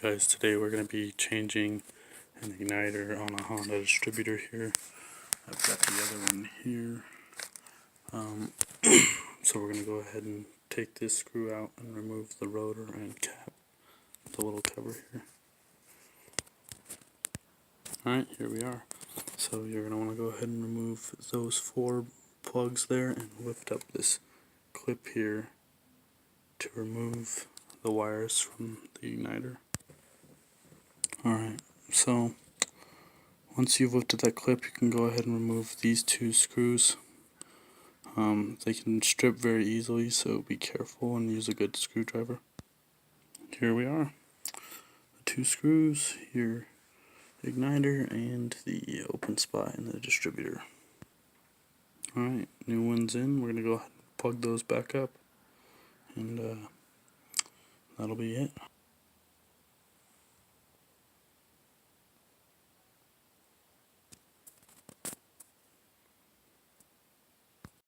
Guys, today we're going to be changing an igniter on a Honda Distributor here. I've got the other one here. So we're going to go ahead and take this screw out and remove the rotor and cap, the little cover here. Alright, here we are. So you're going to want to go ahead and remove those 4 plugs there and lift up this clip here to remove the wires from the igniter. Alright, so once you've lifted that clip, you can go ahead and remove these 2 screws. They can strip very easily, so be careful and use a good screwdriver. Here we are. The 2 screws, your igniter, and the open spot in the distributor. Alright, new one's in. We're going to go ahead and plug those back up, and that'll be it.